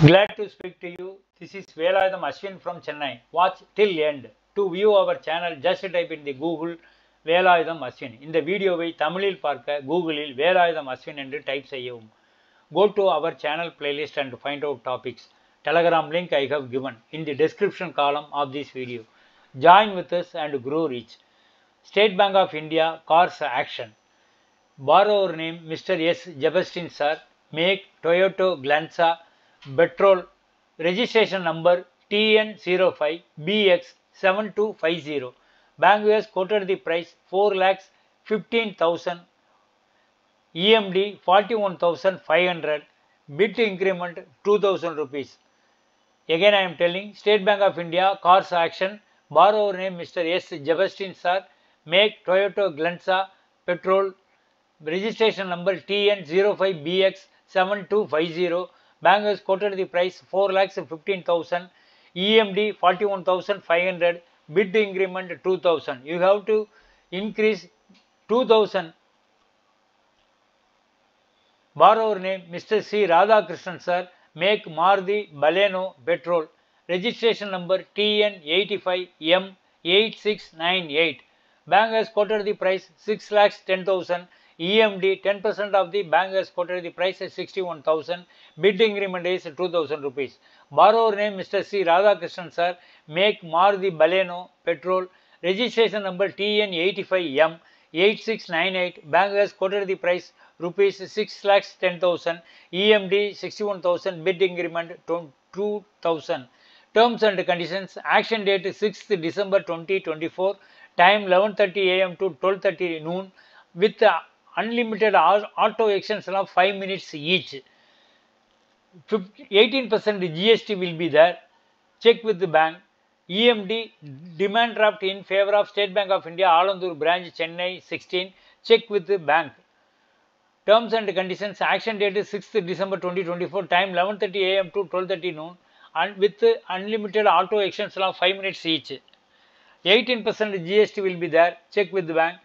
Glad to speak to you. This is Velayudham Ashwin from Chennai. Watch till end. To view our channel, just type in the Google Velayudham Ashwin. இந்த வீடியோவை தமிழில் பார்க்க கூகுளில் வேலாயுதம் அஸ்வின் என்று type செய்யவும். Go to our channel playlist and find out topics. Telegram link I have given in the description column of this video. Join with us and grow rich. State Bank of India cars action. Borrower name Mr. S. Jebestin sir. Make Toyota Glanza petrol. Registration number TN05BX7250. Bank has quoted the price 4,15,000. EMD 41,500. Bid increment 2,000 rupees. Again I am telling, State Bank of India cars action. Borrower name Mr. S. Jebestin sir. Make Toyota Glanza petrol. Registration number TN05BX7250. Bank has quoted the price 4,15,000. EMD 41,500. Bid increment 2,000. You have to increase 2,000. Borrower name Mr. C. Radhakrishnan sir. Make Maruti Baleno petrol. Registration number TN85M8698. Bank has quoted the price 6,10,000. EMD 10% of the bank has quoted the price as 61,000. Bid increment is 2,000 rupees. Borrower name Mr. C. Radhakrishnan sir. Make Maruti Baleno petrol. Registration number TN85M8698. Bank has quoted the price rupees 6,10,000. EMD 61,000. Bid increment 2,000. Terms and conditions. Action date 6th December 2024. Time 11:30 AM to 12:30 noon. With unlimited auto extension of 5 minutes each. 18% GST will be there. Check with the bank. EMD demand draft in favor of State Bank of India, Alandur branch, Chennai 16. Check with the bank. Terms and conditions. Action date is 6th December 2024. Time 11:30 AM to 12:30 noon. And with unlimited auto extension of 5 minutes each. 18% GST will be there. Check with the bank.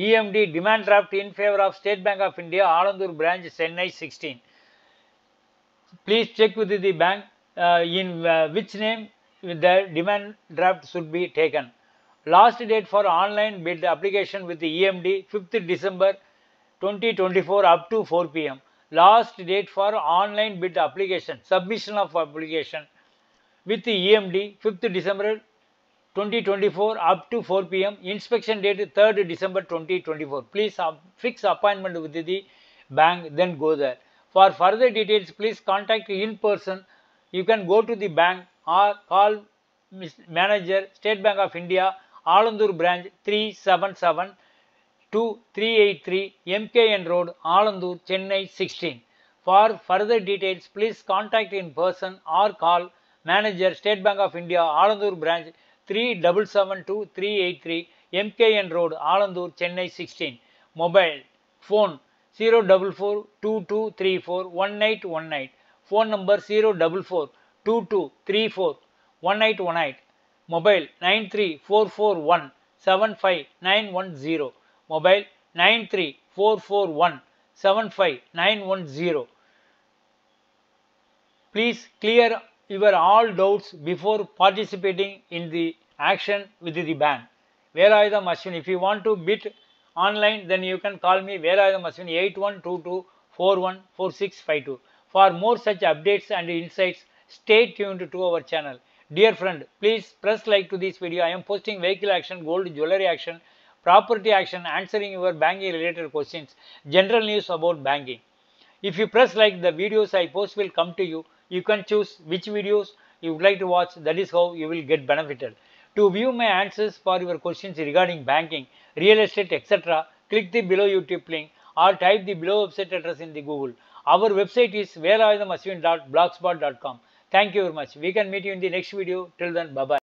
EMD demand draft in favor of State Bank of India, Alandur branch, Chennai 16. Please check with the bank in which name the demand draft should be taken. Last date for online bid application with the EMD 5th December 2024 up to 4 PM. Last date for online bid application, submission of application with the EMD 5th December 2024 up to 4 PM. Inspection date 3rd December 2024. Please fix appointment with the bank, then go there. For further details, please contact in person. You can go to the bank or call manager, State Bank of India, Alandur branch 377-2383 MKN Road, Alandur, Chennai 16. For further details, please contact in person or call manager, State Bank of India, Alandur branch 377-2383 MKN Road, Alandur, Chennai 16. Mobile phone 044-2234-1818. Phone number 044-2234-1818. Mobile 93-441-75910. Mobile 93-441-75910. Please clear your all doubts before participating in the action with the bank. Velayudham Ashwin. If you want to bid online, then you can call me Velayudham Ashwin 8122414652. For more such updates and insights, stay tuned to our channel. Dear friend, please press like to this video. I am posting vehicle action, gold, jewelry action, property action, answering your banking related questions, general news about banking. If you press like, the videos I post will come to you. You can choose which videos you would like to watch. That is how you will get benefited. To view my answers for your questions regarding banking, real estate, etc., click the below YouTube link or type the below website address in the Google. Our website is velayudhamashwin.blogspot.com. Thank you very much. We can meet you in the next video. Till then, bye-bye.